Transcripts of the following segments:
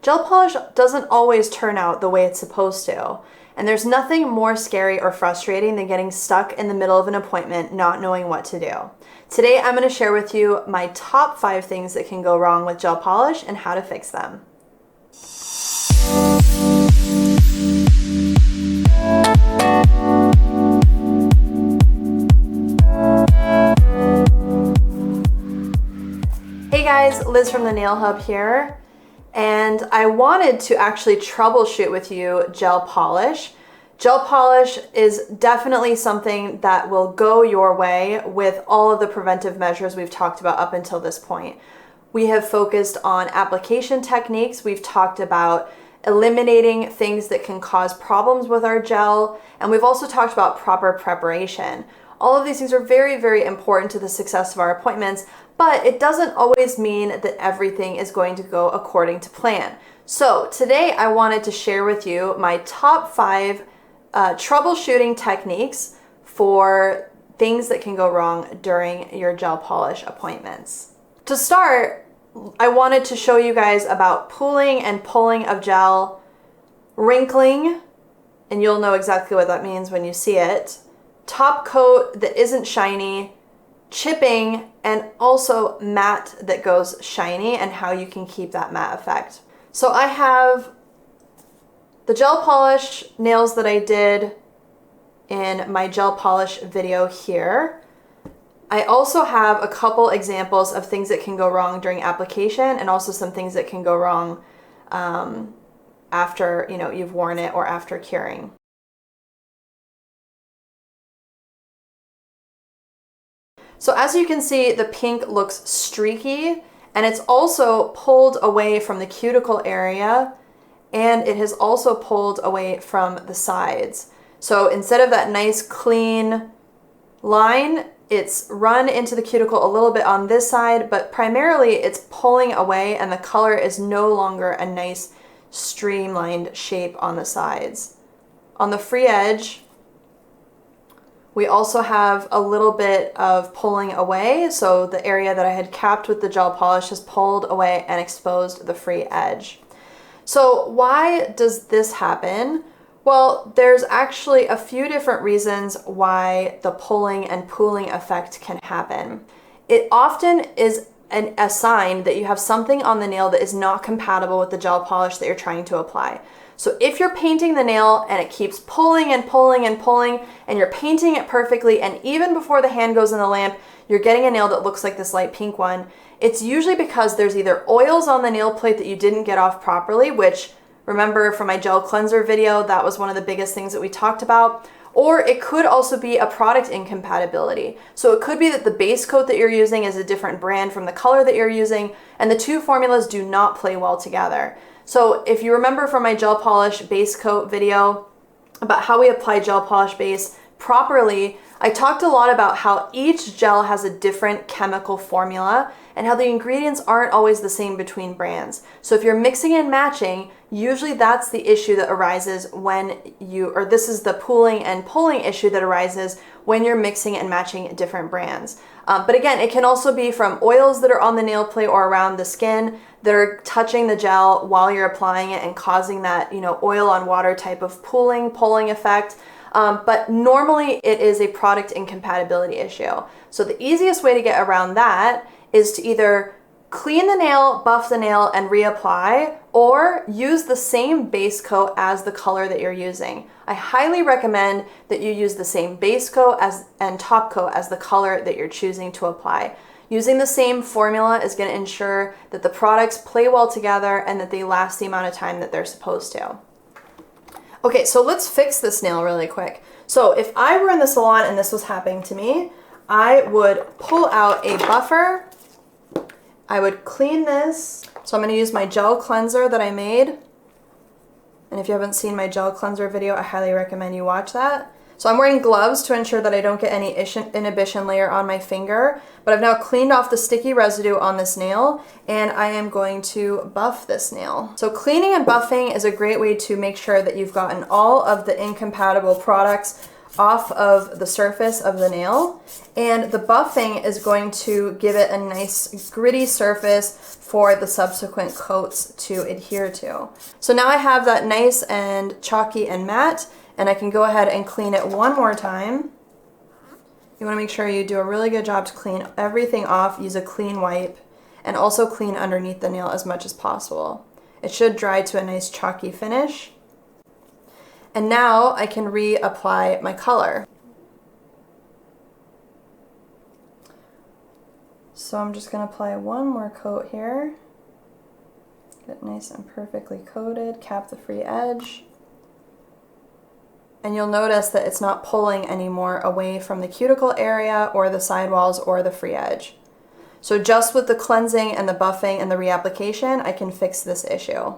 Gel polish doesn't always turn out the way it's supposed to. And there's nothing more scary or frustrating than getting stuck in the middle of an appointment not knowing what to do. Today I'm going to share with you my top 5 things that can go wrong with gel polish and how to fix them. Hey guys, Liz from the Nail Hub here. And I wanted to actually troubleshoot with you gel polish. Gel polish is definitely something that will go your way with all of the preventive measures we've talked about up until this point. We have focused on application techniques. We've talked about eliminating things that can cause problems with our gel. And we've also talked about proper preparation. All of these things are very, very important to the success of our appointments, but it doesn't always mean that everything is going to go according to plan. So today I wanted to share with you my top 5 troubleshooting techniques for things that can go wrong during your gel polish appointments. To start, I wanted to show you guys about pooling and pulling of gel, wrinkling, and you'll know exactly what that means when you see it, top coat that isn't shiny, chipping, and also matte that goes shiny and how you can keep that matte effect. So I have the gel polish nails that I did in my gel polish video here. I also have a couple examples of things that can go wrong during application and also some things that can go wrong after you've worn it or after curing. So as you can see, the pink looks streaky and it's also pulled away from the cuticle area and it has also pulled away from the sides. So instead of that nice clean line, it's run into the cuticle a little bit on this side, but primarily it's pulling away and the color is no longer a nice streamlined shape on the sides. On the free edge, we also have a little bit of pulling away, so the area that I had capped with the gel polish has pulled away and exposed the free edge. So why does this happen? Well, there's actually a few different reasons why the pulling and pooling effect can happen. It often is a sign that you have something on the nail that is not compatible with the gel polish that you're trying to apply. So if you're painting the nail and it keeps pulling and pulling and pulling and you're painting it perfectly, and even before the hand goes in the lamp, you're getting a nail that looks like this light pink one, it's usually because there's either oils on the nail plate that you didn't get off properly, which remember from my gel cleanser video, that was one of the biggest things that we talked about, or it could also be a product incompatibility. So it could be that the base coat that you're using is a different brand from the color that you're using, and the two formulas do not play well together. So if you remember from my gel polish base coat video about how we apply gel polish base properly, I talked a lot about how each gel has a different chemical formula and how the ingredients aren't always the same between brands. So if you're mixing and matching, usually that's the issue that arises when this is the pooling and pulling issue that arises when you're mixing and matching different brands. But again, it can also be from oils that are on the nail plate or around the skin that are touching the gel while you're applying it and causing that, oil on water type of pulling effect. But normally it is a product incompatibility issue. So the easiest way to get around that is to either clean the nail, buff the nail, and reapply, or use the same base coat as the color that you're using. I highly recommend that you use the same base coat and top coat as the color that you're choosing to apply. Using the same formula is going to ensure that the products play well together and that they last the amount of time that they're supposed to. Okay, so let's fix this nail really quick. So if I were in the salon and this was happening to me, I would pull out a buffer. I would clean this. So I'm going to use my gel cleanser that I made. And if you haven't seen my gel cleanser video, I highly recommend you watch that. So I'm wearing gloves to ensure that I don't get any inhibition layer on my finger, but I've now cleaned off the sticky residue on this nail and I am going to buff this nail. So cleaning and buffing is a great way to make sure that you've gotten all of the incompatible products off of the surface of the nail, and the buffing is going to give it a nice gritty surface for the subsequent coats to adhere to. So now I have that nice and chalky and matte, and I can go ahead and clean it one more time. You want to make sure you do a really good job to clean everything off, use a clean wipe, and also clean underneath the nail as much as possible. It should dry to a nice chalky finish. And now I can reapply my color. So I'm just going to apply one more coat here. Get nice and perfectly coated, cap the free edge. And you'll notice that it's not pulling anymore away from the cuticle area or the sidewalls or the free edge. So just with the cleansing and the buffing and the reapplication, I can fix this issue.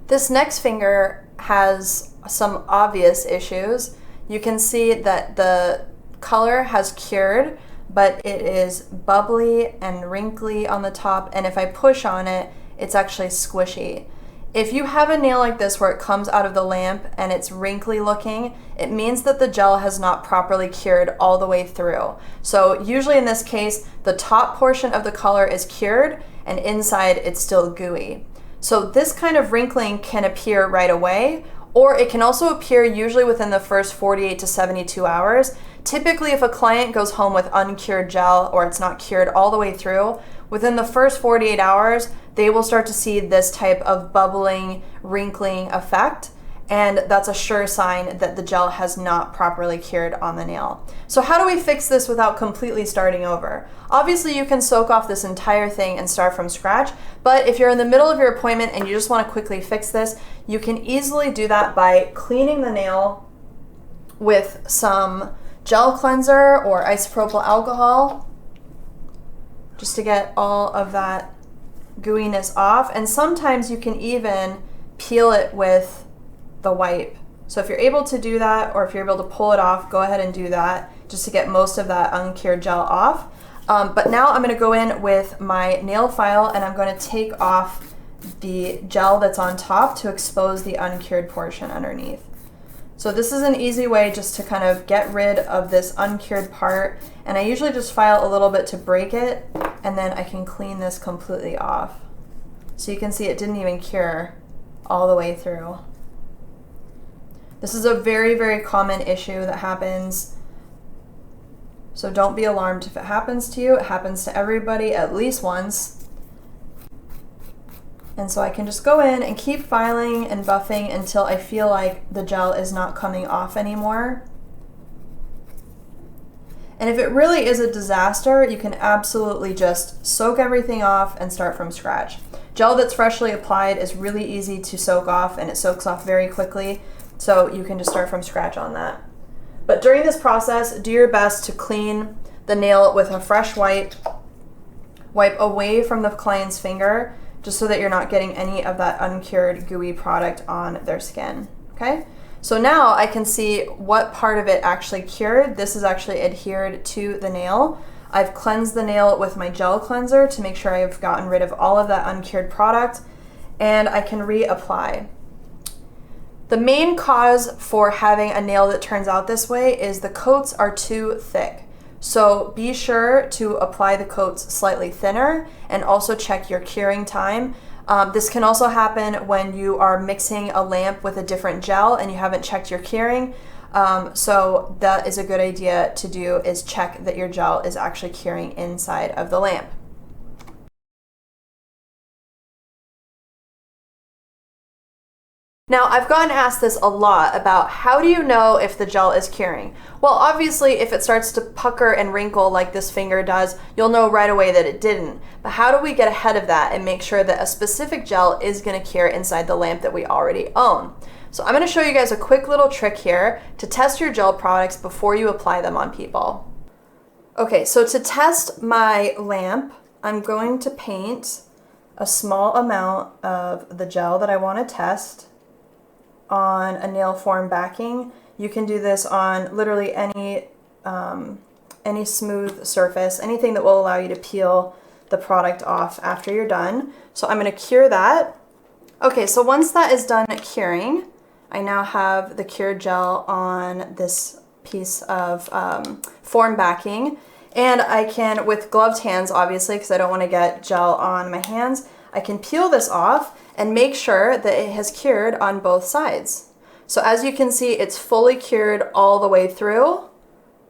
This next finger has some obvious issues. You can see that the color has cured, but it is bubbly and wrinkly on the top, and if I push on it, it's actually squishy. If you have a nail like this where it comes out of the lamp and it's wrinkly looking, it means that the gel has not properly cured all the way through. So usually in this case, the top portion of the color is cured and inside it's still gooey. So this kind of wrinkling can appear right away, or it can also appear usually within the first 48 to 72 hours. Typically, if a client goes home with uncured gel or it's not cured all the way through, within the first 48 hours, they will start to see this type of bubbling, wrinkling effect. And that's a sure sign that the gel has not properly cured on the nail. So how do we fix this without completely starting over? Obviously, you can soak off this entire thing and start from scratch, but if you're in the middle of your appointment and you just want to quickly fix this, you can easily do that by cleaning the nail with some gel cleanser or isopropyl alcohol, just to get all of that gooiness off. And sometimes you can even peel it with the wipe. So if you're able to do that, or if you're able to pull it off, go ahead and do that just to get most of that uncured gel off. But now I'm going to go in with my nail file and I'm going to take off the gel that's on top to expose the uncured portion underneath. So this is an easy way just to kind of get rid of this uncured part, and I usually just file a little bit to break it, and then I can clean this completely off. So you can see it didn't even cure all the way through. This is a very, very common issue that happens, so don't be alarmed if it happens to you. It happens to everybody at least once. And so I can just go in and keep filing and buffing until I feel like the gel is not coming off anymore. And if it really is a disaster, you can absolutely just soak everything off and start from scratch. Gel that's freshly applied is really easy to soak off, and it soaks off very quickly. So you can just start from scratch on that. But during this process, do your best to clean the nail with a fresh wipe. Wipe away from the client's finger, just so that you're not getting any of that uncured gooey product on their skin, okay? So now I can see what part of it actually cured. This is actually adhered to the nail. I've cleansed the nail with my gel cleanser to make sure I've gotten rid of all of that uncured product, and I can reapply. The main cause for having a nail that turns out this way is the coats are too thick. So be sure to apply the coats slightly thinner and also check your curing time. This can also happen when you are mixing a lamp with a different gel and you haven't checked your curing. So that is a good idea to do, is check that your gel is actually curing inside of the lamp. Now, I've gotten asked this a lot about how do you know if the gel is curing? Well, obviously, if it starts to pucker and wrinkle like this finger does, you'll know right away that it didn't. But how do we get ahead of that and make sure that a specific gel is going to cure inside the lamp that we already own? So I'm going to show you guys a quick little trick here to test your gel products before you apply them on people. Okay, so to test my lamp, I'm going to paint a small amount of the gel that I want to test on a nail form backing. You can do this on literally any smooth surface, anything that will allow you to peel the product off after you're done. So I'm going to cure that, Okay, so once that is done curing, I now have the cured gel on this piece of form backing, and I can, with gloved hands obviously, because I don't want to get gel on my hands, I can peel this off and make sure that it has cured on both sides. So as you can see, it's fully cured all the way through.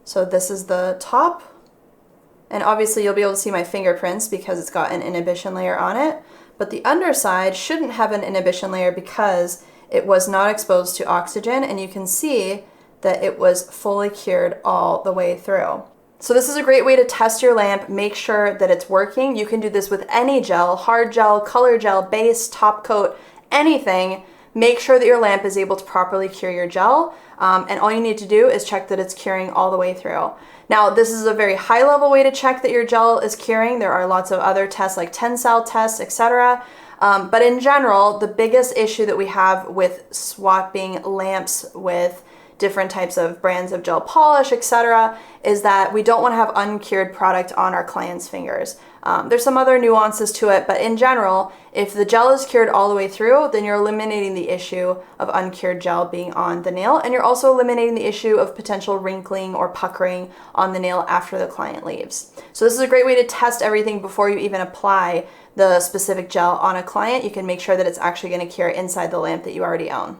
So this is the top, and obviously you'll be able to see my fingerprints because it's got an inhibition layer on it. But the underside shouldn't have an inhibition layer because it was not exposed to oxygen, and you can see that it was fully cured all the way through. So this is a great way to test your lamp, make sure that it's working. You can do this with any gel, hard gel, color gel, base, top coat, anything. Make sure that your lamp is able to properly cure your gel, and all you need to do is check that it's curing all the way through. Now, this is a very high level way to check that your gel is curing. There are lots of other tests like tensile tests, etc. But in general, the biggest issue that we have with swapping lamps with different types of brands of gel polish, etc., is that we don't want to have uncured product on our client's fingers. There's some other nuances to it, but in general, if the gel is cured all the way through, then you're eliminating the issue of uncured gel being on the nail, and you're also eliminating the issue of potential wrinkling or puckering on the nail after the client leaves. So this is a great way to test everything before you even apply the specific gel on a client. You can make sure that it's actually going to cure inside the lamp that you already own.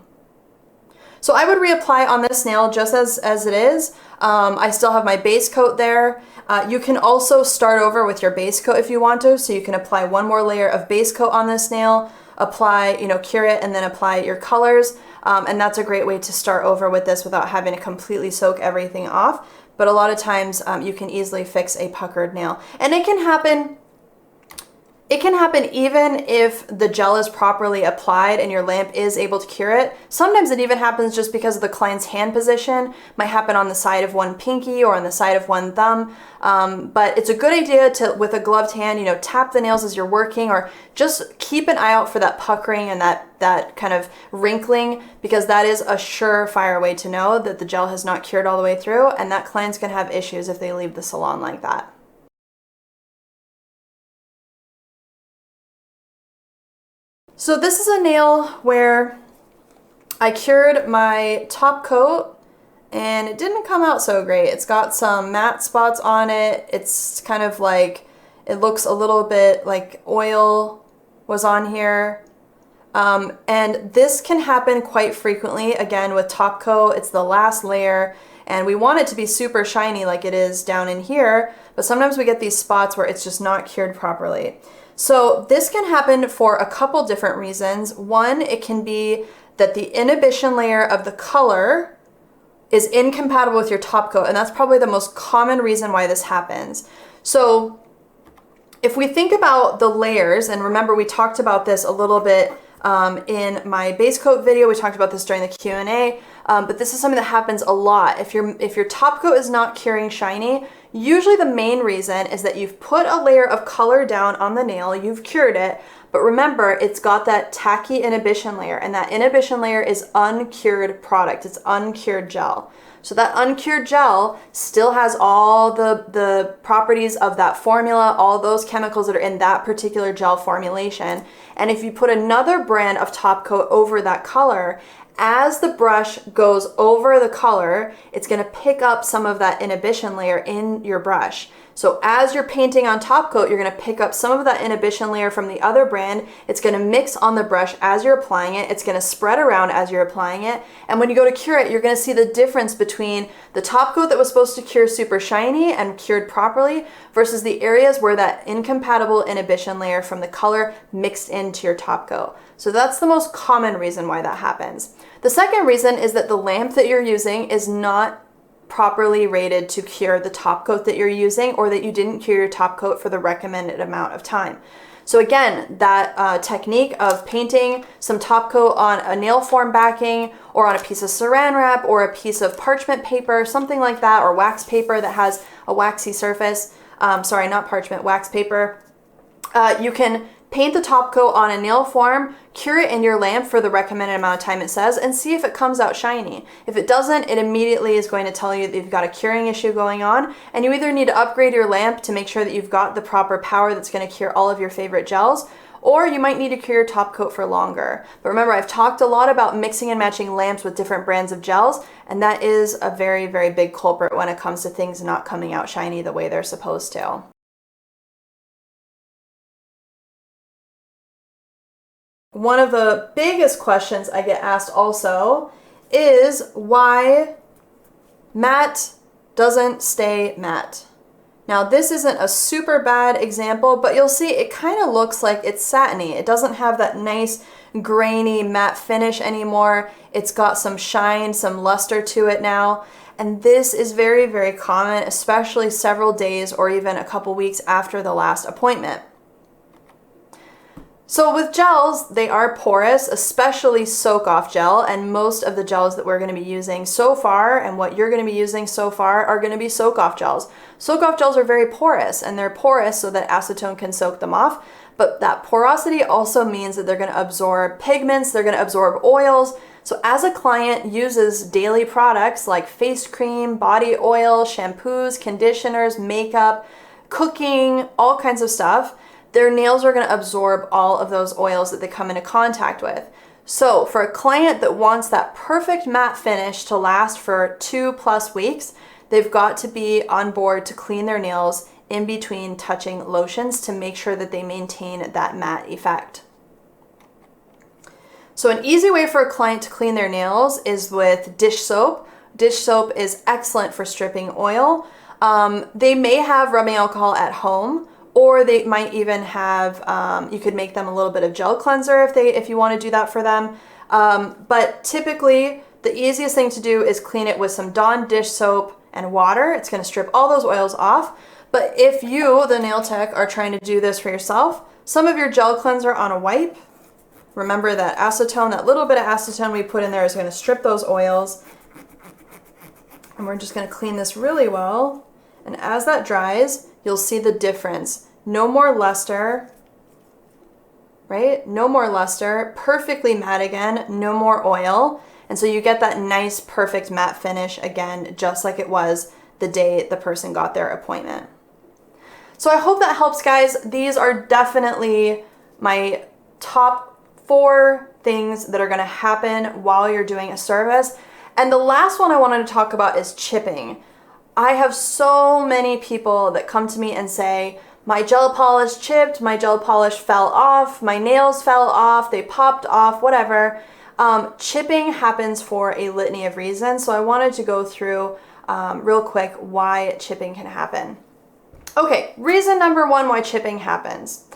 So I would reapply on this nail just as it is. I still have my base coat there. You can also start over with your base coat if you want to, so you can apply one more layer of base coat on this nail, apply, cure it, and then apply your colors. And that's a great way to start over with this without having to completely soak everything off. But a lot of times you can easily fix a puckered nail. And it can happen even if the gel is properly applied and your lamp is able to cure it. Sometimes it even happens just because of the client's hand position. Might happen on the side of one pinky or on the side of one thumb. But it's a good idea to, with a gloved hand, tap the nails as you're working, or just keep an eye out for that puckering and that kind of wrinkling, because that is a surefire way to know that the gel has not cured all the way through, and that client's gonna have issues if they leave the salon like that. So this is a nail where I cured my top coat and it didn't come out so great. It's got some matte spots on it. It's kind of like, it looks a little bit like oil was on here. And this can happen quite frequently. Again, with top coat, it's the last layer and we want it to be super shiny like it is down in here, but sometimes we get these spots where it's just not cured properly. So this can happen for a couple different reasons. One, it can be that the inhibition layer of the color is incompatible with your top coat, and that's probably the most common reason why this happens. So if we think about the layers, and remember we talked about this a little bit in my base coat video, we talked about this during the Q&A, but this is something that happens a lot. If your top coat is not curing shiny, usually the main reason is that you've put a layer of color down on the nail, you've cured it, but remember it's got that tacky inhibition layer, and that inhibition layer is uncured product, it's uncured gel. So that uncured gel still has all the properties of that formula, all those chemicals that are in that particular gel formulation. And if you put another brand of top coat over that color, as the brush goes over the color, it's going to pick up some of that inhibition layer in your brush. So as you're painting on top coat, you're going to pick up some of that inhibition layer from the other brand. It's going to mix on the brush as you're applying it. It's going to spread around as you're applying it. And when you go to cure it, you're going to see the difference between the top coat that was supposed to cure super shiny and cured properly versus the areas where that incompatible inhibition layer from the color mixed into your top coat. So that's the most common reason why that happens. The second reason is that the lamp that you're using is not properly rated to cure the top coat that you're using, or that you didn't cure your top coat for the recommended amount of time. So again, that technique of painting some top coat on a nail form backing or on a piece of saran wrap or a piece of parchment paper, something like that, or wax paper that has a waxy surface, sorry, not parchment, wax paper, you can paint the top coat on a nail form, cure it in your lamp for the recommended amount of time it says, and see if it comes out shiny. If it doesn't, it immediately is going to tell you that you've got a curing issue going on, and you either need to upgrade your lamp to make sure that you've got the proper power that's going to cure all of your favorite gels, or you might need to cure your top coat for longer. But remember, I've talked a lot about mixing and matching lamps with different brands of gels, and that is a very, very big culprit when it comes to things not coming out shiny the way they're supposed to. One of the biggest questions I get asked also is why matte doesn't stay matte. Now this isn't a super bad example, but you'll see it kind of looks like it's satiny. It doesn't have that nice grainy matte finish anymore. It's got some shine, some luster to it now. And this is very, very common, especially several days or even a couple weeks after the last appointment. So with gels, they are porous, especially soak-off gel, and most of the gels that we're going to be using so far and what you're going to be using so far are going to be soak-off gels. Soak-off gels are very porous, and they're porous so that acetone can soak them off, but that porosity also means that they're going to absorb pigments, they're going to absorb oils. So as a client uses daily products like face cream, body oil, shampoos, conditioners, makeup, cooking, all kinds of stuff, their nails are going to absorb all of those oils that they come into contact with. So for a client that wants that perfect matte finish to last for 2+ weeks, they've got to be on board to clean their nails in between touching lotions to make sure that they maintain that matte effect. So an easy way for a client to clean their nails is with dish soap. Dish soap is excellent for stripping oil. They may have rubbing alcohol at home, or they might even have, you could make them a little bit of gel cleanser if you want to do that for them. But typically, the easiest thing to do is clean it with some Dawn dish soap and water. It's going to strip all those oils off. But if you, the nail tech, are trying to do this for yourself, some of your gel cleanser on a wipe, remember that acetone, that little bit of acetone we put in there is going to strip those oils. And we're just going to clean this really well. And as that dries, you'll see the difference. No more luster, right? No more luster, perfectly matte again, no more oil. And so you get that nice, perfect matte finish again, just like it was the day the person got their appointment. So I hope that helps, guys. These are definitely my top 4 things that are gonna happen while you're doing a service. And the last one I wanted to talk about is chipping. I have so many people that come to me and say, my gel polish chipped, my gel polish fell off, my nails fell off, they popped off, whatever. Chipping happens for a litany of reasons, so I wanted to go through real quick why chipping can happen. Okay, reason number 1 why chipping happens.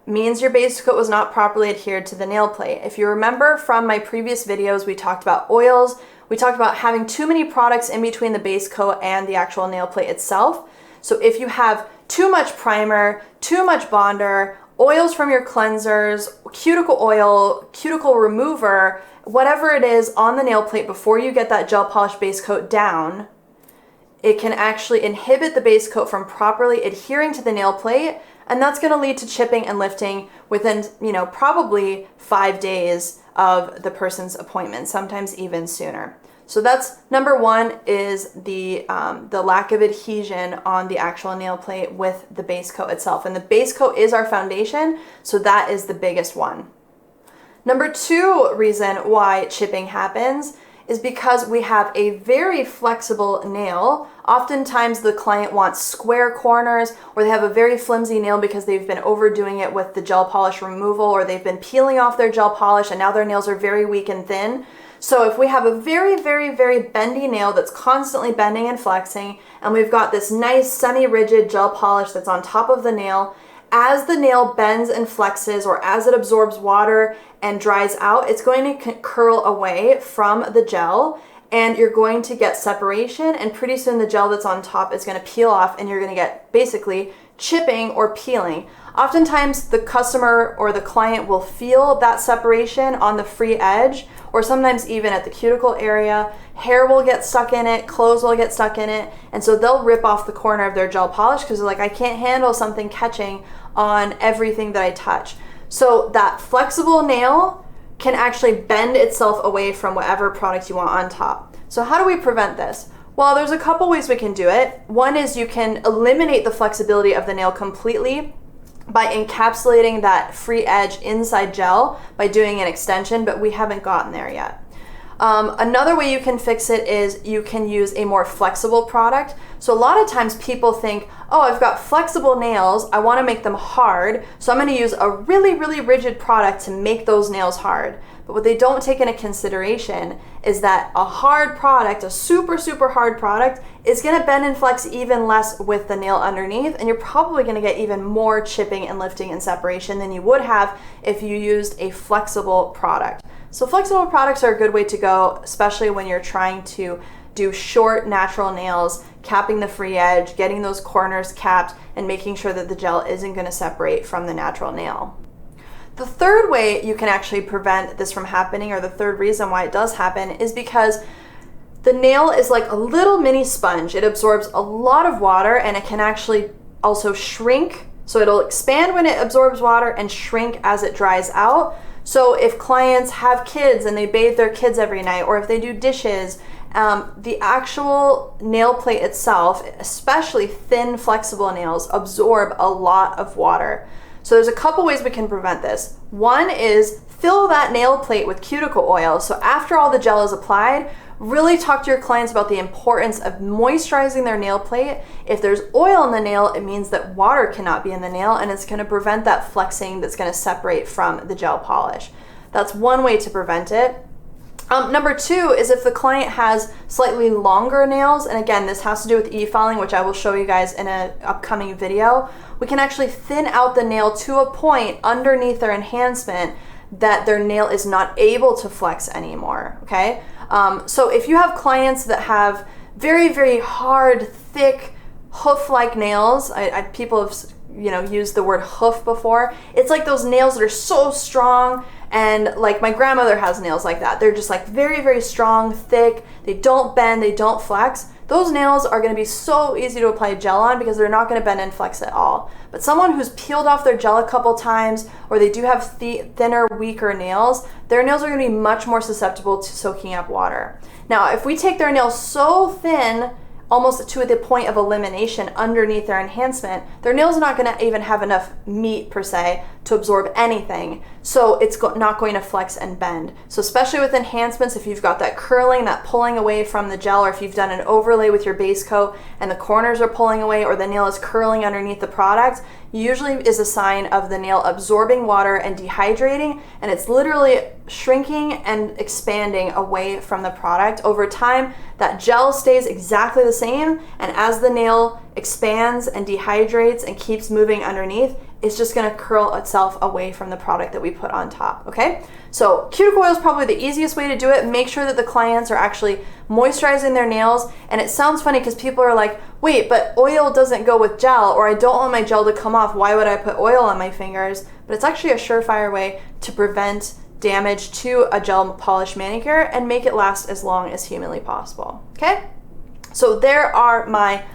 Means your base coat was not properly adhered to the nail plate. If you remember from my previous videos, we talked about oils, we talked about having too many products in between the base coat and the actual nail plate itself. So if you have too much primer, too much bonder, oils from your cleansers, cuticle oil, cuticle remover, whatever it is on the nail plate before you get that gel polish base coat down, it can actually inhibit the base coat from properly adhering to the nail plate, and that's going to lead to chipping and lifting within, probably 5 days of the person's appointment, sometimes even sooner. So that's number 1 is the lack of adhesion on the actual nail plate with the base coat itself. And the base coat is our foundation, so that is the biggest one. Number 2 reason why chipping happens is because we have a very flexible nail. Oftentimes the client wants square corners, or they have a very flimsy nail because they've been overdoing it with the gel polish removal, or they've been peeling off their gel polish and now their nails are very weak and thin. So if we have a very, very, very bendy nail that's constantly bending and flexing, and we've got this nice semi-rigid gel polish that's on top of the nail, as the nail bends and flexes, or as it absorbs water and dries out, it's going to curl away from the gel, and you're going to get separation, and pretty soon the gel that's on top is going to peel off, and you're going to get basically chipping or peeling. Oftentimes the customer or the client will feel that separation on the free edge, or sometimes even at the cuticle area. Hair will get stuck in it, clothes will get stuck in it, and so they'll rip off the corner of their gel polish because they're like, I can't handle something catching on everything that I touch. So that flexible nail can actually bend itself away from whatever product you want on top. So how do we prevent this? Well, there's a couple ways we can do it. One is you can eliminate the flexibility of the nail completely by encapsulating that free edge inside gel by doing an extension, but we haven't gotten there yet. Another way you can fix it is you can use a more flexible product. So a lot of times people think, oh, I've got flexible nails, I want to make them hard, so I'm going to use a really, really rigid product to make those nails hard. But what they don't take into consideration is that a hard product, a super, super hard product, is going to bend and flex even less with the nail underneath, and you're probably going to get even more chipping and lifting and separation than you would have if you used a flexible product. So flexible products are a good way to go, especially when you're trying to do short natural nails, capping the free edge, getting those corners capped, and making sure that the gel isn't going to separate from the natural nail. The third way you can actually prevent this from happening, or the third reason why it does happen, is because the nail is like a little mini sponge. It absorbs a lot of water, and it can actually also shrink. So it'll expand when it absorbs water and shrink as it dries out. So if clients have kids and they bathe their kids every night, or if they do dishes, the actual nail plate itself, especially thin flexible nails, absorb a lot of water. So there's a couple ways we can prevent this. One is fill that nail plate with cuticle oil. So after all the gel is applied, really talk to your clients about the importance of moisturizing their nail plate. If there's oil in the nail, it means that water cannot be in the nail, and it's going to prevent that flexing that's going to separate from the gel polish. That's one way to prevent it. Number two is if the client has slightly longer nails, and again, this has to do with e-filing, which I will show you guys in an upcoming video, we can actually thin out the nail to a point underneath their enhancement that their nail is not able to flex anymore, okay? So if you have clients that have very, very hard, thick, hoof-like nails, people have used the word hoof before. It's like those nails that are so strong, and like my grandmother has nails like that. They're just like very, very strong, thick, they don't bend, they don't flex. Those nails are going to be so easy to apply gel on because they're not going to bend and flex at all. But someone who's peeled off their gel a couple times, or they do have thinner, weaker nails, their nails are going to be much more susceptible to soaking up water. Now, if we take their nails so thin, almost to the point of elimination underneath their enhancement, their nails are not going to even have enough meat per se to absorb anything, so it's not going to flex and bend. So especially with enhancements, if you've got that curling, that pulling away from the gel, or if you've done an overlay with your base coat and the corners are pulling away, or the nail is curling underneath the product, usually is a sign of the nail absorbing water and dehydrating, and it's literally shrinking and expanding away from the product. Over time, that gel stays exactly the same, and as the nail expands and dehydrates and keeps moving underneath, it's just going to curl itself away from the product that we put on top, okay? So cuticle oil is probably the easiest way to do it. Make sure that the clients are actually moisturizing their nails. And it sounds funny because people are like, wait, but oil doesn't go with gel, or I don't want my gel to come off. Why would I put oil on my fingers? But it's actually a surefire way to prevent damage to a gel polish manicure and make it last as long as humanly possible, okay? So there are my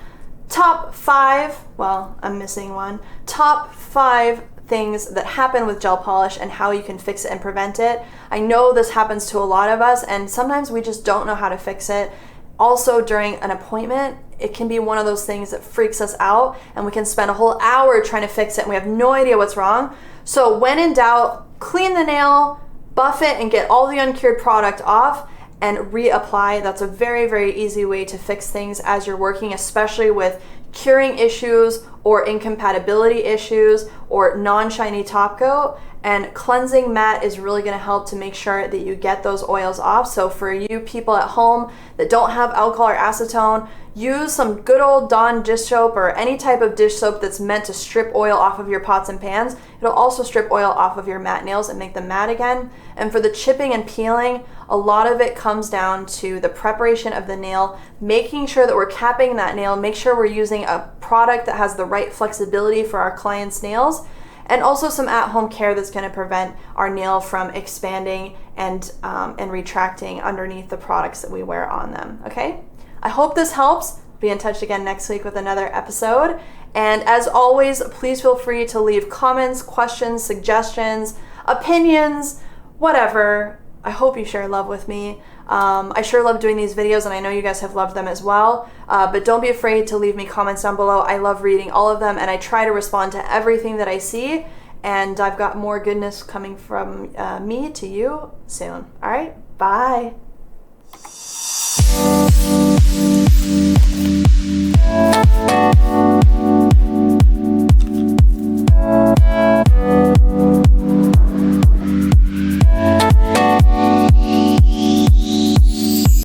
top 5, well, I'm missing one, top 5 things that happen with gel polish and how you can fix it and prevent it. I know this happens to a lot of us, and sometimes we just don't know how to fix it. Also, during an appointment, it can be one of those things that freaks us out, and we can spend a whole hour trying to fix it and we have no idea what's wrong. So when in doubt, clean the nail, buff it, and get all the uncured product off and reapply. That's a very, very easy way to fix things as you're working, especially with curing issues or incompatibility issues or non-shiny top coat. And cleansing matte is really going to help to make sure that you get those oils off. So for you people at home that don't have alcohol or acetone, use some good old Dawn dish soap or any type of dish soap that's meant to strip oil off of your pots and pans. It'll also strip oil off of your matte nails and make them matte again. And for the chipping and peeling, a lot of it comes down to the preparation of the nail, making sure that we're capping that nail, make sure we're using a product that has the right flexibility for our clients' nails, and also some at-home care that's going to prevent our nail from expanding and retracting underneath the products that we wear on them, okay? I hope this helps. Be in touch again next week with another episode. And as always, please feel free to leave comments, questions, suggestions, opinions, whatever. I hope you share love with me. I sure love doing these videos, and I know you guys have loved them as well. But don't be afraid to leave me comments down below. I love reading all of them, and I try to respond to everything that I see. And I've got more goodness coming from me to you soon. All right, bye.